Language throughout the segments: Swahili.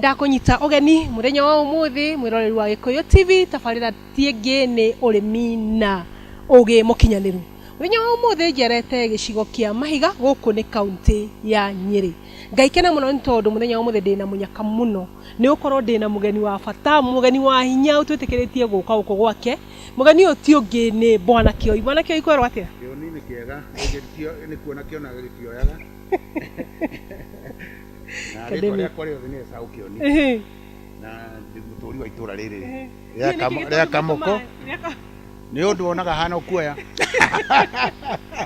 ndakonyita ogeni muthenya wa umuthi mwiroreri wa Gikuyu TV tabarira tienge ni urimi na ugi mukinyaniru. Muthenya wa umuthi njerete gicigo kia Mahiga guku ni kaunti ya Nyeri. Ngaikena muno ntondu muthenya wa umuthi ndina munyaka muno ni ukorwo ndina mugeni wa bata, mugeni wa hinya utwitikiretie guka guku gwake. Mugeni uti ungi ni Bwana Kioi. Bwana Kioi kwero atia? Kioni ni kiega, ni kuona kiona gikioyaga. Na rĩtwa rĩakwa rĩothe nĩ Esau Kioni na ndĩ mũtũũri wa itũũra rĩrĩ rĩa Kamoko nĩ ũndũ wonaga hana kuoya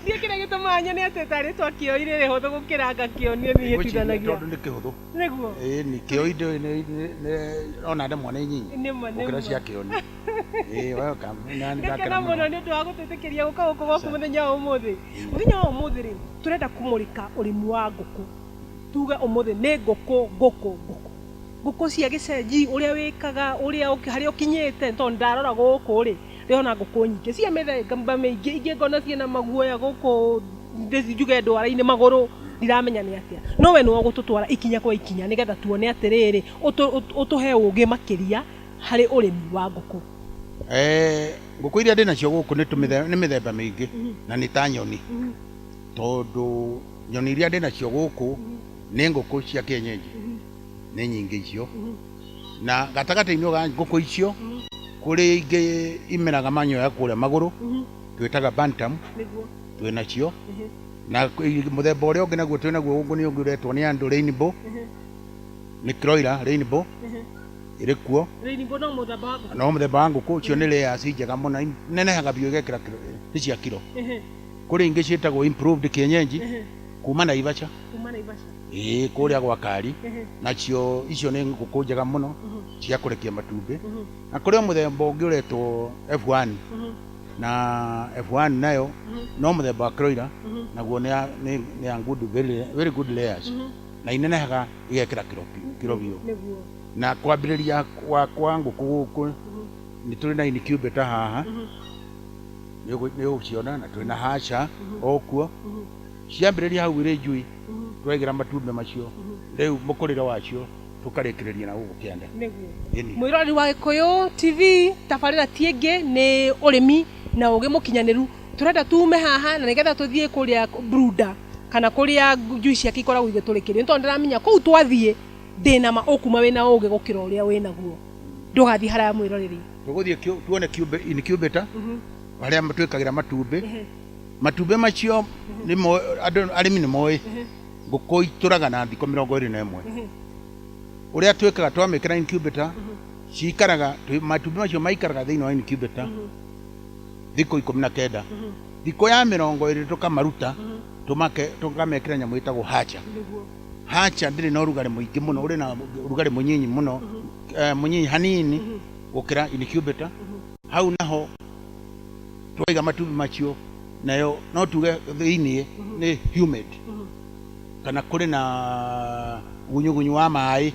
ndiĩ kĩrĩa gĩtũmaga nyone atĩ ta rĩtwa Kioi rĩrĩ hũthũ gũkĩranga Kioni niĩ tithanagia tondũ nĩ kĩhũthũ nĩguo nĩ Kioi ona ndemwa nĩ nyinyi gũkĩra cia Kioni welcome na ndakena mũno nĩ ũndũ wa gũtwĩtĩkĩria gũka gũkũ gwaku mũthenya wa ũmũthĩ. Mũthenya wa ũmũthĩ rĩ tũrenda kũmũrĩka ũrĩmi wa ngũkũ. Tuga umuthi ni ngũkũ cia gicenji uria wikaga uria hari ukinyite to ndarora gũkũ ri riona ngũkũ nyingĩ cia mĩthemba mĩingĩ ingĩ ngona ciena maguoya gũkũ njuge ndwara-inĩ magũrũ ndiramenya nĩ atia no we no gũtũtwara ikinya kwa ikinya nigetha tuone atiriri utuhe ũgĩ makĩria hari ũrĩmi wa ngũkũ. Ngũkũ iria ndĩ nacio gũkũ nĩ mĩthemba mĩingĩ na nĩ ta nyoni tondũ nyoni iria ndĩ nacio gũkũ nĩ ngũkũ cia kienyeji nĩ nyingĩ icio na gatagata-inĩ ga ngũkũ icio kũrĩ ingĩ imeraga manyoya kũrĩa magũrũ twĩtaga bantam twĩnacio na mũthemba ũrĩa ũngĩ naguo twĩnaguo gũkũ nĩ ũngĩ ũretwo nĩ andũ rainbow nĩ broiler rainbow ĩrĩ kuo no mũthemba wa ngũkũ ũcio nĩ layers njega mũno nenehaga biũ igekĩra nĩ cia kiro. Kũrĩ ingĩ ciĩtagwo improved kienyeji kuma Naivasha kũrĩa gwa Kari nacio icio nĩ ngũkũ njega mũno cia kũrekia matumbĩ na kũrĩ mũthemba ũngĩ ũretwo F1 na F1 nayo no mũthemba wa broiler naguo nĩ very good layers na inenehaga igekĩra kiro biũ na kwambĩrĩria kwa ngũkũ gũkũ nĩ tũrĩ na incubator haha nĩ ũgũciona na twĩ na hatcher okuo ciambĩrĩria hau irĩ njui twegera matumbĩ macio rĩu mũkũrĩre wacio tũkarĩkĩrĩria na gũkũ kĩanda. Mwĩroreri wa Gikuyu TV tabarĩra tienge nĩ ũrĩmi na ũgĩ mũkinyanĩru tũrenda tume haha na nĩgetha tũthiĩ kũrĩa brooder kana kũrĩa njui ciake ikoragwo igĩtũrĩkĩrio nĩ tondũ ndĩramenya kũu twathiĩ ndĩna ma ũkuma wĩna ũgĩ gũkĩra ũrĩa wĩnaguo ndũgathiĩ haraya mwĩroreri tũgũthiĩ tuone incubator harĩa twĩkagĩra matumbĩ macio arĩmi nĩ moĩ ngũkũ itũraga na thikũ 21 ũrĩa twĩkaga twamĩkĩra incubator cikaraga matumbĩ macio maikaraga thĩinĩ wa incubator thikũ 19 thikũ ya 20 tũkamaruta tũkamekĩra nyamũ ĩtagwo hatcher ndĩrĩ na ũrugarĩ mũingĩ mũno ũrĩ na ũrugarĩ mũnyinyi mũno mũnyinyi hanini gũkĩra incubator hau naho twaiga matumbĩ macio nayo no tuge thĩinĩ nĩ humid kana kũrĩ na gunyugunyu wa maĩ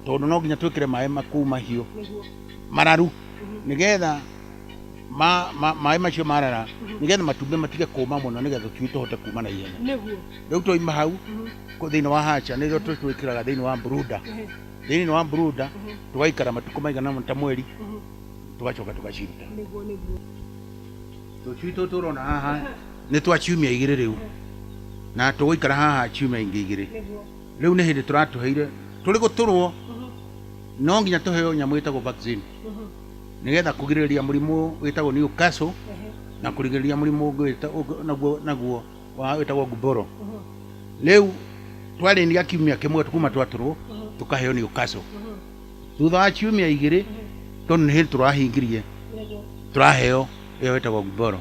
tondũ no nginya twĩkĩre maĩ makuu mahiũ mararu nĩgetha maĩ macio marara nĩgetha matumbĩ matige kũma mũno nĩgetha tũtui tũhote kuma na ihenya. Rĩu twaima hau thĩinĩ wa hatcher nĩrĩo twĩkĩraga thĩinĩ wa brooder tũgaikara matukũ maigana ta mweri tũgacoka tũgaciruta. Tũcui tũtũ ũrona haha nĩ twa ciumia 2 rĩu na tũgũikara haha ciumia ingĩ 2 rĩu nĩ hĩndĩ tũratũheire tũrĩ gũtũrwo no nginya tũheo nyamũ ĩtagwo vaccine nĩgetha kũgirĩrĩria mũrimũ wĩtagwo Newcastle na kũrigĩrĩria mũrimũ naguo wĩtagwo Gumboro. Rĩu twarĩnia kiumia kĩmwe kuma twatũrwo tũkaheo Newcastle thutha wa ciumia 2 tondũ nĩ hĩndĩ tũrahingirie tũraheo ĩyo ĩtagwo Gumboro.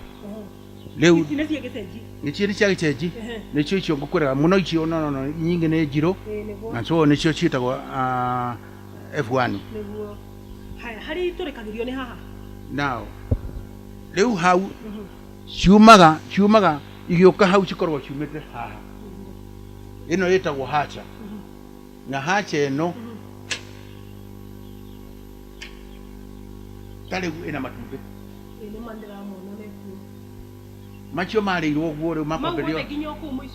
Rĩu nĩ cia gĩcenji nĩcio icio ngũkwĩraga mũno icio no nyingĩ nĩ njirũ na so nĩcio ciĩtagwo F1. Hari tũrĩkagĩrio nĩ haha now rĩu hau ciumaga igĩũka hau cikorwo ciumĩte haha ĩno ĩtagwo hatcher na hatcher ĩno tarĩu ĩna matumbĩ macio marĩirwo guo rĩu makwambĩrĩrio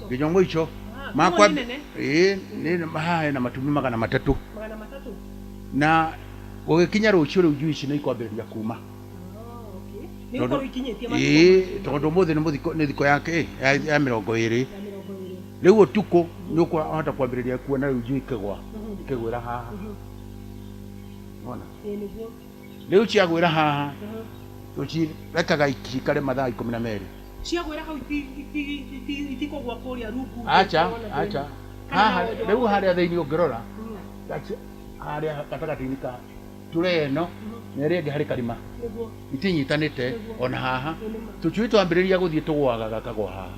nginya mũico makwa nĩ haha na matumbĩ 300 na gũgĩkinya rũciũ rĩu njui ici nĩ ikwambĩrĩria kuma tondũ ũmũthĩ nĩ thikũ yake ya 20 rĩu ũtukũ nĩ ũkũhota kwambĩrĩria kuona rĩu njui ikĩgwĩra haha ona rĩu ciagwĩra haha tũcirekaga cikare mathaa 12 ciagwĩra hau itikũgwa kũrĩa rungu acha haha rĩu harĩa thĩinĩ ũngĩrora harĩa gatagatĩ-inĩ ka turee ĩno na ĩrĩa ĩngĩ harĩ karima itinyitanĩte ona haha tũcui twambĩrĩria gũthiĩ tũgwaga gakagwa haha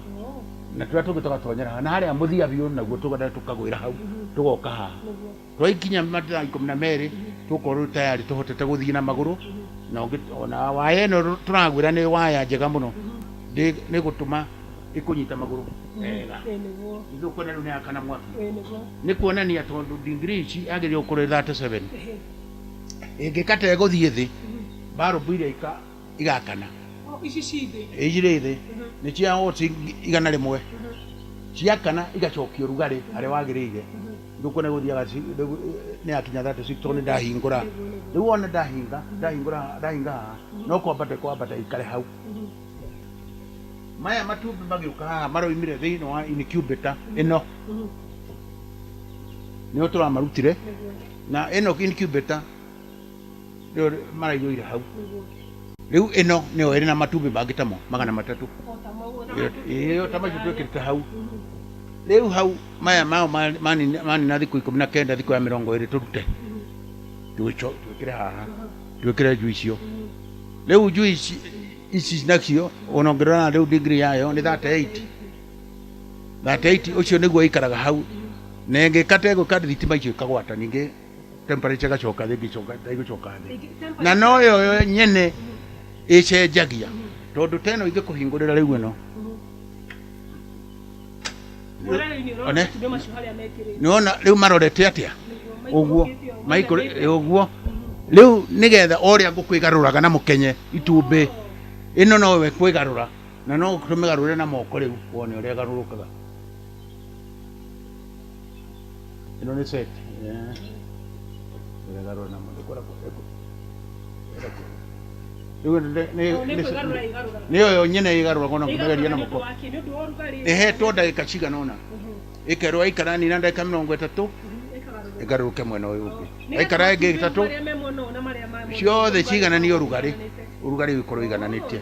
na tũrĩa tũngĩ tũgatonyera haha na harĩa mũthia biũ naguo tũkagwĩra hau tũgoka haha twaikinya mathaa 12 tũkorwo tayari tũhotete gũthiĩ na magũrũ na waya ĩno tũragwĩra nĩ waya njega mũno nĩ gũtũma ĩkũnyita magũrũ wega ithuĩ kuona rĩu nĩ yakana mwaki nĩ kuonania tondũ degree ici agĩrĩirwo kũrĩ 37 ĩngĩkata ĩgũthiĩ thĩ mbarũmbu iria igakana ici cirĩ thĩ nĩ cia oti 100 ciakana igacokio rugarĩ harĩa wagĩrĩire rĩu kuona gũthiaga nĩ yakinya 36 tondũ nĩ ndahingũra rĩu wona ndahinga haha no kwambata ikare hau maya matumbĩ magĩũka haha maroimire thĩinĩ wa incubator ĩno nĩyo tũramarutire na ĩno incubator nĩyo maraiyũire hau rĩu ĩno nĩyo ĩrĩ na matumbĩ mangĩ tamo 300 ĩyo ta macio twĩkĩrĩte hau rĩu hau maya mao manina thikũ 19 thikũ ya 20 tũrute twĩkĩre haha twĩkĩre njui icio rĩu njui ici nacio onongerera rĩu degree yayo nĩ 38 ũcio nĩguo ikaraga hau na ĩngĩkata ĩgũka thitima icio ikagwata ningĩ temperature gacoka thĩ ĩgĩcoka thĩ na no yo nyene ĩcenjagia tondũ teno ingĩkũhingũrĩra rĩu ĩno nĩwona rĩu marorete atĩa ũguo rĩu nĩgetha ũrĩa ngũkwĩgarũraga na mũkenye itumbĩ ĩno nowe kwĩgarũra na no tũmĩgarũre na moko rĩu wone ũrĩa ĩgarũrũkaga ĩno nĩ set ĩgarũra na moko rĩu nĩyo nyene ĩgarũraga ona kũmegeria na moko ĩhetwo ndagĩka cigana ũna ĩkerwo aikara nina ndagĩka 30 ĩgarũrũke mwena ũyũ ũngĩ aikara ĩngĩ 3 ciothe cigananie ũrugarĩ wĩkorwo igananĩtie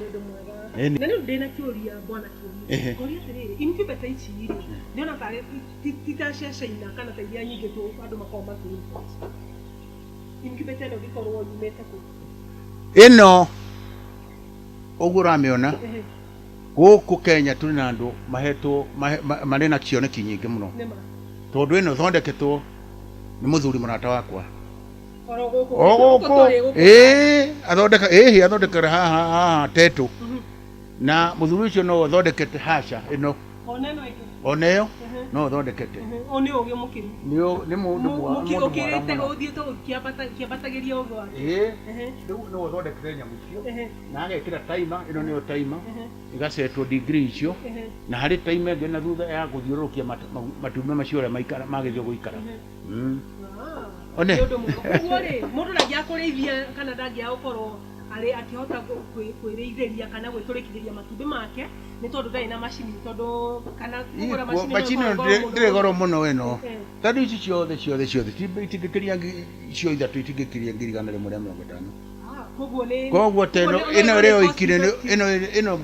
na nĩ ndĩna kĩũria bwana kĩũria ngoria atĩrĩrĩ incubator ici ndĩona tarĩ titacecaina kana ta iria nyingĩ andũ makoragwo makĩruta incubator ĩno ĩkorwo yumĩte kũ ĩno ũguo ũramĩona gũkũ Kenya tũrĩ na andũ mahetwo marĩ na cioneki nyingĩ mũno tondũ ĩno thondeketwo nĩ mũthuri mũrata wakwa athondekera haha Tetu na mũthuri ũcio no thondekete haca ĩno oneyo no thondekete nĩ mũndũ mũkĩrĩte ũthiĩte ũkĩambatagĩria ũgĩ wake rĩu no thondekete nyamũ icio na agekĩra timer ĩno nĩyo timer ĩgacetwo degree icio na harĩ timer ĩngĩ na thutha ya gũthiũrũrũkia matumbĩ macio ũrĩa magĩthiĩ gũikara one mũndũ ndangĩakũrĩithia kana ndangĩakorwo arĩ akĩhota kwĩrĩithĩria kana gwĩtũrĩkithĩria matumbĩ make nĩ tondũ ndarĩ na macini tondũ kana kũgũra macini ndĩrĩ goro mũno ĩno tondũ ici ciothe itingĩkĩria icio ithatũ itingĩkĩria 150 koguo teno ĩno ĩrĩ oikire ĩno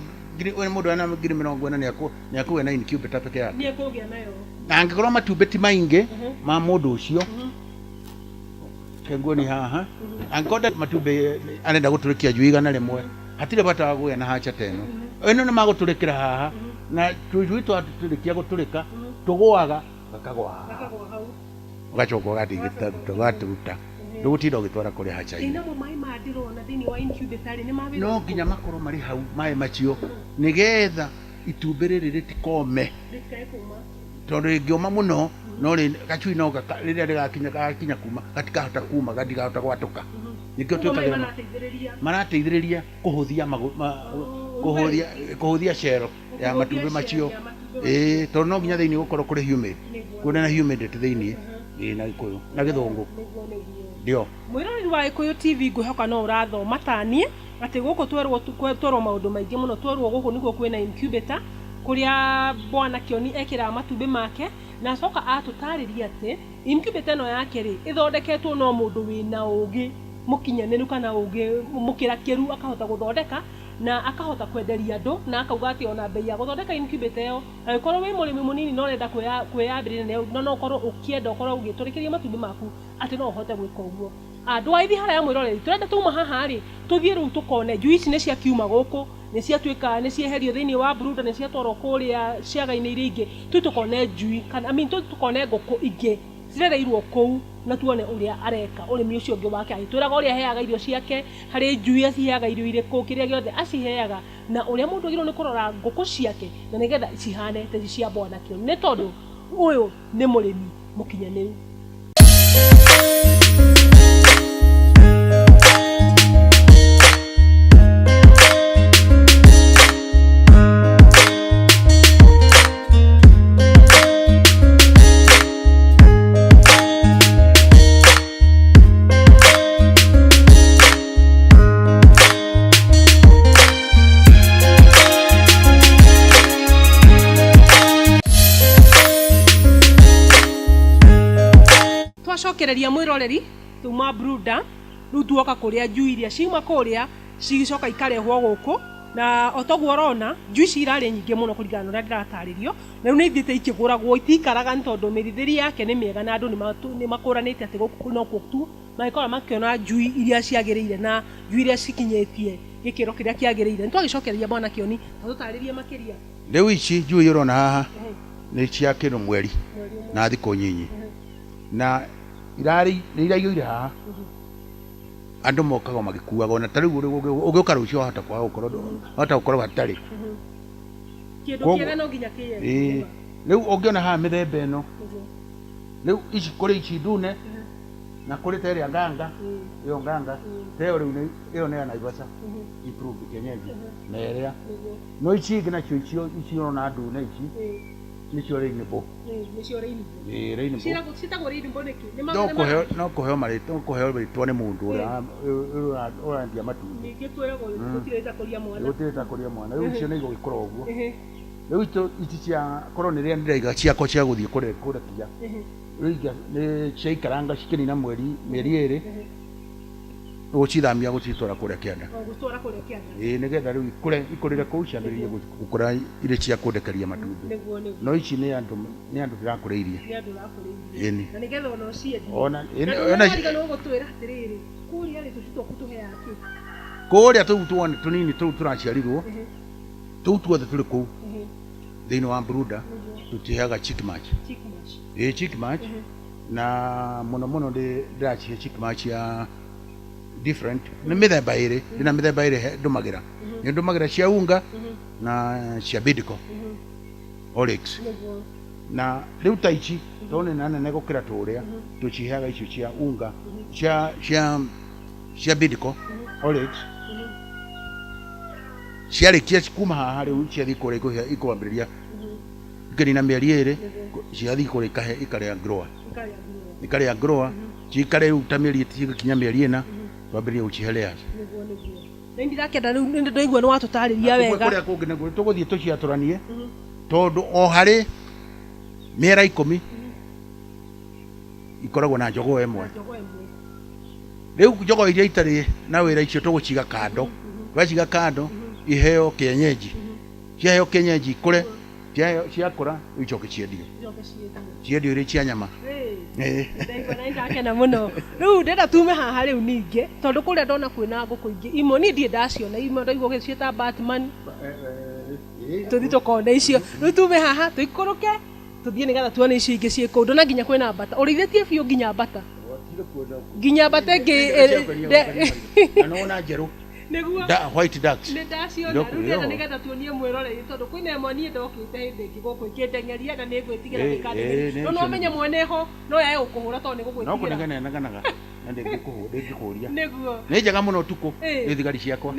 mũndũ ana 40 nĩakũgĩa na incubator peke yake nĩekũgĩa nayo na angĩkorwo matumbĩ ti maingĩ ma mũndũ ũcio kenguo nĩ haha angĩkorwo matumbĩ arenda gũtũrĩkia njui 100 hatirĩ bata wa gũgĩa na hacha teno ĩno nĩ magũtũrĩkĩra haha na tũjui twatũrĩkia gũtũrĩka tũgũaga gakagwa haha ũgacoka ũgaturuta ndũgũtinda ũgĩtwara kũrĩa hacha-inĩ namo maĩ ma ndĩrona thĩinĩ wa incubator nĩ mabĩrwo no nginya makorwo marĩ hau maĩ macio nĩgetha itumbĩ rĩrĩ rĩtikome tondũ rĩngĩũma mũno no gacui no rĩrĩa rĩgakinya kuma gatikahota kuma gatikahota gwatũka nĩkĩo twĩkagĩra marateithĩrĩria kũhũthia cero ya matumbĩ macio tondũ no nginya thĩinĩ gũkorwo kũrĩ humid kuona na humidity thĩinĩ na Gikuyu na Githungu ndio mwirori wa Gikuyu TV ngwihoka no urathoma tanie ati guku twerwo maundu maingi muno twerwo guku niguo kwina incubator kuria bwana Kioni ekira matumbi make na acoka atutariria ati incubator no yake ri ithondeketwo no mundu wina ugi mukinyaniru kana ugi mukirakiru akahota guthondeka na akahota kwenderia andu na akauga ati ona bei ya guthondeka incubator yo akorwo wi murimi munini no renda kwiyambirira no ukorwo ukienda ukorwo ugiturikiria matumbi maku ati no uhote gwika uguo andu aithi haria mwiroreri turenda tuma haha ri tuthie riu tukone njui ici ni cia kiuma guku ni cia twika ni cieherio thiini wa Bruda ni cia toro kuria ciaga-ini iria ingi tukone njui kana tukone nguku ingi cirereirwo kuu na tuone uria areka urimi ucio ungi wake agitwiraga uria heaga irio ciake hari njui aciheaga irio iriku kiria giothe aciheaga na uria mundu agirwo ni kurora nguku ciake na nigetha cihane ta cia bwana Kioni ni tondu uyu ni murimi mukinyaniru. Twacokereria mwiroreri tuma Bruda riu tuoka kuria njui iria ciuma kuria cigicoka ikarehwo guku na otoguo urona njui cirari nyingi muno kuringana na uria ndirataririo na riu ni ithiite ikiguragwo itikaraga ni tondu mirithiri yake ni miega na andu ni makuranite ati guku no kuku magikora makiona njui iria ciagiriire na njui iria cikinyitie gikiro kiria kiagiriire ni twagicokereria bwana Kioni tutaririe makiria riu ici njui urona haha ni cia kiro mweri na thiku nyinyi na irari iraigire haha andu mokaga magikuaga ona tariu ugiuka rucio hata kwa gukorwo hatari kindu kiega no nginya kiye riu ungiona haha mithemba ino riu ici kuri ici ndune na kuri teria nganga iyo nganga teo riu iyo ne Naivasha improve kienyeji na area no ici ngina icio na ndune ici nicio Rainbow nicio Rainbow citagwo Rainbow niki no kuheo maritwa ni mundu urandia matumbĩ ningĩ kwĩragwo gũtirĩta kũria mwana rĩu icio nĩ igũgĩkora ũguo rĩu ici cia korwo nĩ rĩrĩa ndĩraiga ciakwa cia gũthiĩ kũrekia rĩu nĩ ciaikaranga cikĩnina mĩeri ĩrĩ gũcithamia gũcitwara kũrĩa kĩanda nĩgetha rĩu ikũrĩre kũu ciambĩrĩrie gũkũra irĩ cia kũndekeria matumbĩ no ici nĩ andũ ndĩrakũrĩirie na nĩgetha ona ũciendie ona no gũtwĩra atĩrĩrĩ kũrĩa rĩ tũci twaku tũheaga kĩ kũrĩa tũu tũnini tũu tũraciarirwo tũu tuothe tũrĩ kũu thĩinĩ wa Bruda tũtiheaga chick match chick match na mũno ndĩracihe chick match ya different ni mithemba iri ndina mithemba iri ndumagira ni ndumagira cia unga na cia bidco Olex na riu ta ici tone nene gukira turia tuciheaga icio cia unga cia bidco Olex ciarikia kuma haha riu ciathi kuria ikwambiriria ngirina mieri iri ciathi kuria ikaria grower cikare riu ta mieri itigikinya mieri ina twambirie ucihelea nindi rakenda riu ndoigua ni watutariria wega kuria kungi naguo tuguthie tuciaturanie tondu o hari miera 10 ikoragwo na njogoo emwe riu njogoo iria itari na wira icio tuguciga kando twaciga kando iheo kienyeji ciaheo kienyeji kure ciakura icoke ciendio iri cia nyama ndakena muno riu ndenda tume haha riu ningi tondu kuria ndona kwina nguku ingi imo ni ndie ndaciona imo ndaigua gicieta Batman tuthi tukone icio riu tume haha tuikuruke tuthie nigetha tuone icio ingi ciĩ kũu ndona nginya kwina mbata ũrĩithĩtie biũ nginya mbata ĩngĩ anona njeru niguo white ducks nĩ ndaciona rĩu ndĩrenda nĩgetha tuonie mwĩroreri tondũ kwĩna ĩmwe niĩ ndokĩte hĩndĩ ĩngĩ gũkũ ikĩndengeria na nĩ ngwĩtigĩra ndĩkandegeria no menye mwene ho no yae gũkũhũra tondũ nĩ gũgwĩtigĩra no kũnegenanaga na ndĩngĩkũria nĩguo nĩ njega mũno ũtukũ nĩ thigari ciakwa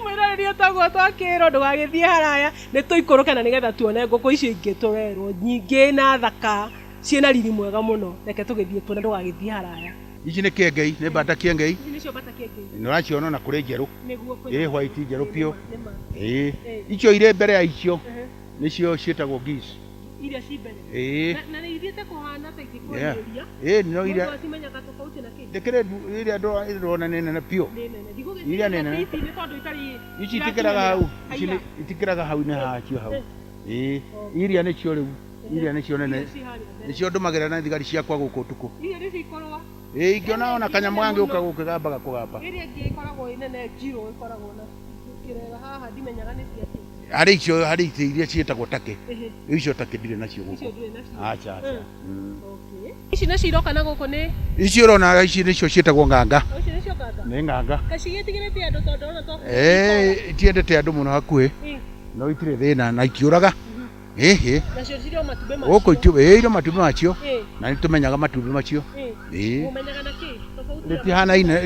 mwĩroreri ũtaguo twakĩrwo ndũgagĩthiĩ haraya nĩ tũikũrũke na nĩgetha tuone ngũkũ icio ingĩ tũrerwo nyingĩ na thaka ciena riri mwega muno reke tugithie tuone ndugagithie haraya ici nĩ kĩengei nĩ mbata kĩengei ici nicio mbata kĩengei nĩ ũraciona na kũrĩ njerũ nĩguo white njerũ piũ icio irĩ mbere ya icio nĩcio ciĩtagwo geese iria ci mbere na nĩ ithiĩte kũhana ta ikĩkũrĩria no iria atimenyaga tofauti na kĩ ndĩkĩrĩ iria ndĩrona nĩ nene piũ iria nĩ nene ici itikĩraga hau itikĩraga hau nĩ hacio hau iria nĩcio rĩu iria nĩcio nene nĩcio ndũmagĩra na thigari ciakwa gũkũ ũtukũ iria nĩcio ikoragwo ingĩona ona kanyamũ gangĩũka gũkĩgambaga kũgamba iria ingĩ ikoragwo nene njirũ ikoragwo na kĩrega haha ndimenyaga nĩ ciake harĩ icio iria ciĩtagwo take icio take ndirĩ nacio gũkũ acha ici nacio iroka na gũkũ nĩ ici ũrona ici nĩcio ciĩtagwo nganga ici nĩcio nganga nĩ nganga cigĩtigĩrĩte andũ tondũ ona to itiendete andũ mũno hakuhĩ no itirĩ thĩna na ikiũraga nacio cirĩ matumbĩ macio gũkũ irĩ matumbĩ macio na nĩ tũmenyaga matumbĩ macio mũmenyaga na kĩ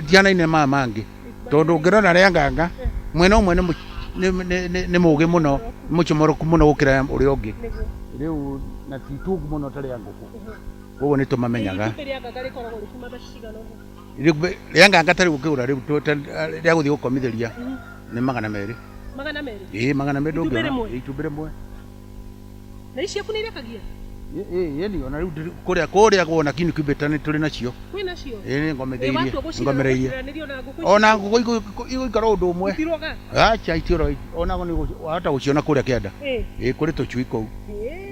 tihanaine maya mangĩ tondũ ũngĩrora rĩa nganga mwena ũmwe nĩ mũũgĩ mũno mũcomoroku mũno gũkĩra ũrĩa ũngĩ rĩu na ti tungu mũno ta rĩa ngũkũ koguo nĩ tũmamenyaga rĩa nganga tarĩ gũkĩgũra rĩu rĩa gũthiĩ gũkomithĩria nĩ 200 magana merĩ ndũngĩona itumbĩ rĩmwe na ici ciaku nĩ irekagia yeni ona rĩu kũrĩa gwona kinu kĩmbĩta nĩ tũrĩ nacio kwĩ nacio ngomereirie ona ngũkũ igũikara ũndũ ũmwe acha itiũra ona wahota gũciona kũrĩa kĩanda kũrĩ tũcui kũu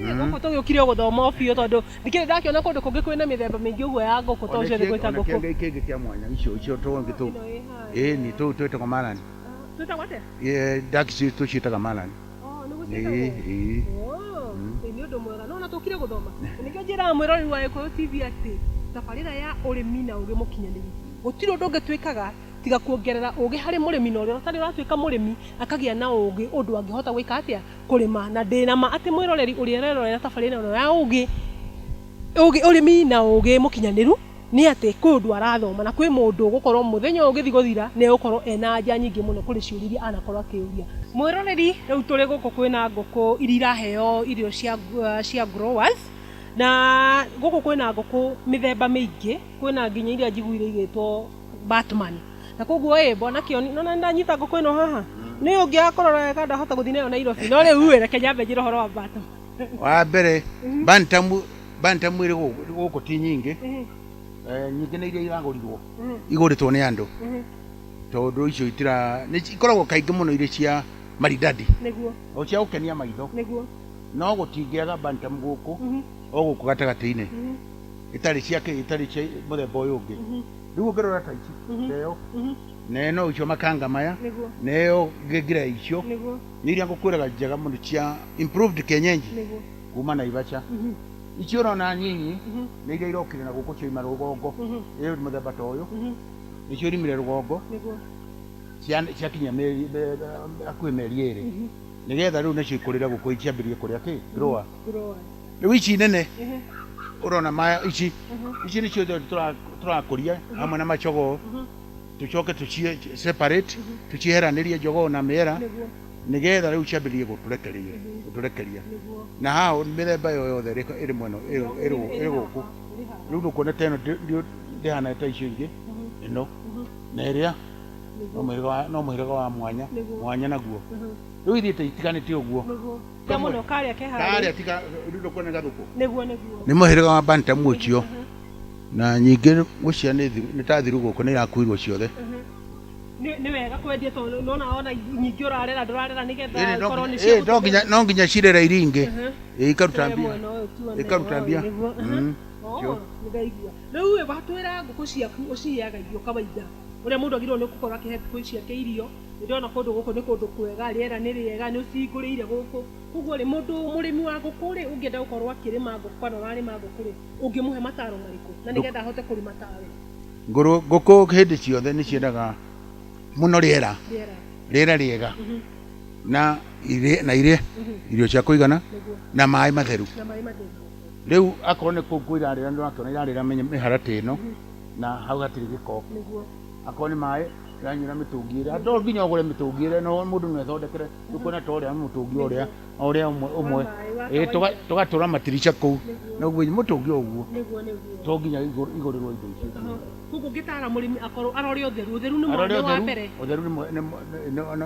gũkũ tũgĩũkire gũthoma biũ tondũ ndikĩrĩ ndakĩona kũndũ kũngĩ kwĩna mĩthemba mĩingĩ ũguo ya ngũkũ to ciothe gwĩta ngũkũ kĩengei kĩngĩ kĩa mwanya icio tũngĩ tũu nĩ tũu twĩtagwo malani twĩtagwo atĩa ndaki tũciĩtaga malani nĩ ũndũ mwega no tũkire gũthoma nĩkĩo njĩraga mwĩroreri wa Gĩkũyũ TV atĩ tabarĩra ya ũrĩmi na ũgĩ mũkinyanĩru gũtirĩ ũndũ ũngĩtwĩkaga tiga kuongerera ũgĩ harĩ mũrĩmi na ũrĩa ũtarĩ ũratuĩka mũrĩmi akagĩa na ũgĩ ũndũ angĩhota gwĩka atĩa kũrĩma na ndĩna ma atĩ mwĩroreri ũrĩa ũrerorera tabarĩra ĩno ya ũgĩ ũrĩmi na ũgĩ mũkinyanĩru nĩ atĩ kwĩ ũndũ arathoma na kwĩ mũndũ gũkorwo mũthenya ũgĩthiĩ gũthira nĩ gũkorwo ena anja nyingĩ mũno kũrĩ ciũria iria anakorwo akĩũria mwĩroreri rĩu tũrĩ gũkũ kwĩna ngũkũ iria iraheo irio cia growers na gũkũ kwĩna ngũkũ mĩthemba mĩingĩ kwĩna nginya iria njiguire igĩtwo Batman na koguo mbona kĩoni no ndanyita ngũkũ ĩno haha nĩ ũngĩ akorora wega ndahota gũthiĩ nayo Nairobi no rĩu reke nyambe njĩre ũhoro wa Batman wa mbere bantam ĩrĩ gũkũ ti nyingĩ nyingĩ nĩ iria iragũrirwo igũrĩtwo nĩ andũ tondũ icio ikoragwo kaingĩ mũno irĩ cia maridadi o cia gũkenia maitho no gũtingĩaga bantam gũkũ o gũkũ gatagatĩ-inĩ itarĩ cia mũthemba ũyũ ũngĩ rĩu ũngĩrora ta ici teo na ĩno icio makanga maya na ĩyo ngĩngira icio nĩ iria ngũkwĩraga njega mũno cia improved kienyenji kuma Naivasha icio ũrona nyinyi nĩ iria irokire na gũkũ cioima rũgongo ĩyo mũthemba ta ũyũ nĩcio irimire rũgongo ciakinya hakuhĩ mĩeri ĩrĩ nĩgetha rĩu nacio ikũrĩre gũkũ iciambĩrĩrie kũrĩa kĩ grower rĩu ici nene ũrona maya ici nĩcio tũrakũria hamwe na macogoo tũcoke tũcie separate tũcieheranĩrie njogoo na mĩera nĩgetha rĩu ciambĩrĩrie gũtũrekeria na haha mĩthemba ĩyo yothe ĩrĩ mwena ĩrĩ gũkũ rĩu nĩkuona ta ĩno ndĩhana ta icio ingĩ ĩno na ĩrĩa no mũhĩrĩga wa mwanya naguo rĩu ithiĩte itiganĩte ũguo karĩa tiga rĩu nĩkuona gathũkũ nĩ mũhĩrĩga wa bantam ũcio na nyingĩ gũcia nĩ ta thiru gũkũ nĩ irakuirwo ciothe nĩ wega kwendia tondũ nona nyingĩ ũrarera ndũrarera nĩgetha ikorwo nĩ cia no nginya cirera iringĩ ikaruta mbia rĩu watwĩra ngũkũ ciaku ũciheaga irio kawaida ũrĩa mũndũ agĩrĩirwo nĩ gũkorwo akĩhe ngũkũ ciake irio nĩndĩrona kũndũ gũkũ nĩ kũndũ kwega rĩera nĩ rĩega nĩ ũcihingũrĩire gũkũ koguo rĩ mũrĩmi wa ngũkũ rĩ ũngĩenda gũkorwo akĩrĩma ngũkũ kana ũrarĩma ngũkũ rĩ ũngĩmũhe mataro marĩkũ na nĩgetha ahote kũrĩma tawe ngũkũ hĩndĩ ciothe nĩ ciendaga mũno rĩera rĩega na irio cia kũigana na maĩ matheru rĩu akorwo nĩ kũu irarĩra nĩ wakĩona irarĩra mĩharatĩ ĩno na hau hatirĩ gĩko akorwo nĩ maĩ Ranyira mitungire ndo nginya ugure mitungire no mundu no ethondekere tukona toria mutungi uria umwe tugatura matirisha kuu no gwe mutungi uguo to nginya igurirwo indo icio kuko gitara murimi akoro arori utheru ni mwana wa mbere utheru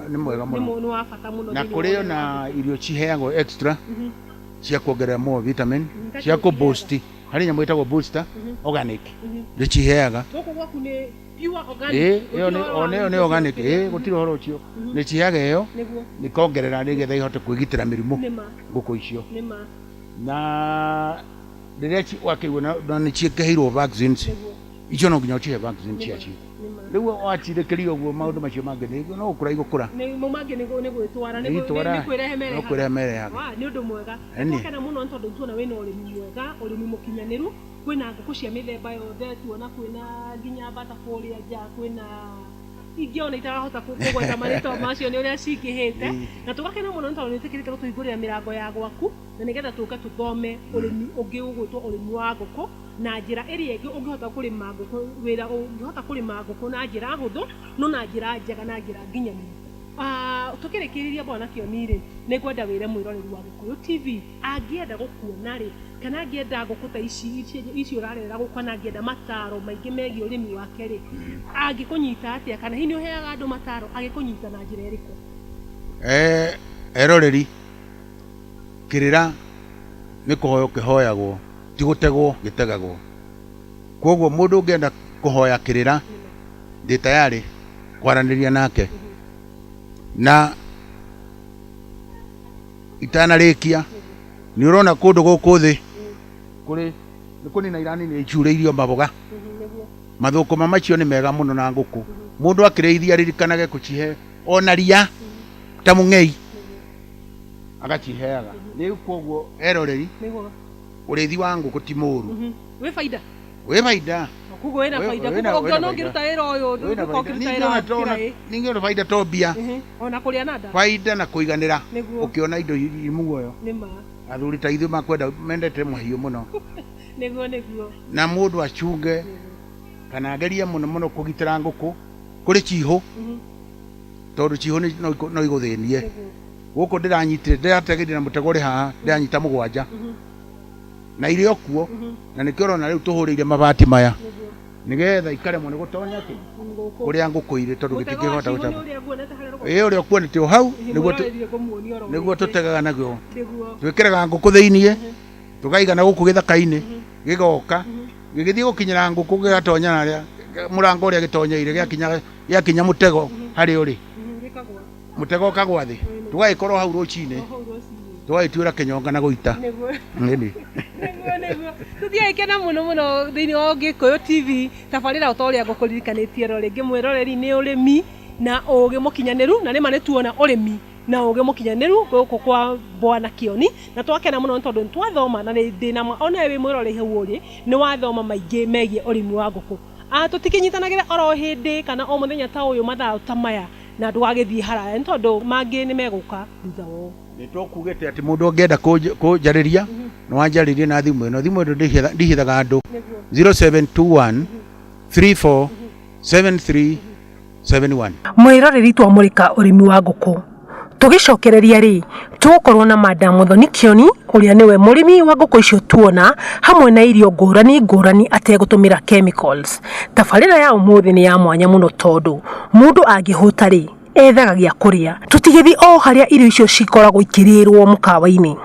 ni mwega muno ni wa bata muno na kurio na irio ciheagwo extra cia kuongerera more vitamin cia ku boost hari nyamu itagwo booster organic ciheaga goko gwaku ni pure organic yo ni organic gutiri horo ucio ni ciheaga iyo ni kongerera nigetha ihote kwigitira mirimu nguku icio na riria wakigwo na ni ciikeheirwo vaccines icio no nginya ucihe vaccine ciacio riu wacirekerio guo maundu macio mangi no ukura igukura ni mangi ni gwitwara ni kwirehe mere no kwirehe mere ya ni undu mwega kana muno ntondu tuona wina urimi mwega urimi mukinyaniru kwina nguku cia mithemba yothe tuona kwina nginya bata kuria ja kwina ingiona itarahota kugweta marito macio ni uria cingihite na tugakena muno ntondu nitikirite gutuhingurira mirango ya gwaku na nigetha tuke tuthome urimi ungi ugwitwo urimi wa nguku na njira iria ingi ungihota kurima nguku wira ungihota kurima nguku na njira huthu no na njira njega na njira nginyaniru tukirikiriria bwana Kioni ni kwenda wire mwiroreri wa Gikuyu TV angienda gukuona ri kana angienda ngukuta ici urarera gukona angienda mataro maingi megi urimi wake ri angikunyita atia kana hini uheaga andu mataro agikunyita na njira iriku eroreri kirira ni kuhoyo kihoyagwo ti gutegwo gitegagwo koguo mundu ungienda kuhoya kirira ndi tayari kwaraniria nake na itanarikia ni urona kundu guku thi kuri nikuni na irani ni icureirio maboga mathukuma macio ni mega muno na nguku mundu akireithia ririkanage kucihe ona ria ta mung'ei agaciheaga ni koguo eroreri ureithi wa nguku ti muru we faida kugo ina faida kugo no ngiruta wira uyu ndukokiruta wira ningiona faida to bia ona kuria nada faida na kuiganira ukiona indo imuoyo nima athuri ta ithu makwenda mendete mahiu muno niguo na mundu acunge kana geria muno kugitira nguku kuri ciho tondu ciho no iguthinie guku ndiranyitire ndirategire na mutego ri haha ndiranyita mugwanja na irio kuo na nikirona riu tuhurire mabati maya nigetha ikaremwo ni gutonya ki kuria nguku ire tondu gitingihota gutamba uria kuonete hau niguo tutegaga naguo twikiraga nguku thiinie tugaigana guku githaka-ini gigoka gigithii gukinyira nguku gigatonya naria murango uria gitonyeire giakinya mutego hari uri mutego kagwa thi tugaikorwo hau rucine tugaituira kinyonga na guita nini tuthie ikena muno thiini wa Gikuyu TV tabarira utoria ngukurikanitie ringi mwiroreri ni urimi na ugi mukinyaniru na nima ni tuona urimi na ugi mukinyaniru guku kwa bwana Kioni na twakena muno tondu twathoma na ndina ona wi mwiroreri hau uri ni wathoma maingi megie urimi wa nguku tutikinyitanagira oro hindi kana o muthenya ta uyu mathaa ta maya na ndugagithie haraya tondu mangi ni meguka thutha wo ni tukugete ati mundu angienda kunjariria no wanjaririe na thimu ino ndihithaga andu 0721 34 7371 mwiroreri twamurika urimi wa nguku tugicokereria ri tugukorwo na Madam Muthoni Kioni uria niwe murimi wa nguku icio tuona hamwe na irio ngurani ategutumira chemicals tabarira ya umuthi ni ya mwanya muno tondu mundu angihuta ri ethaga gia kuria tutigithi o haria irio icio cikoragwo ikirirwo mukawa-ini.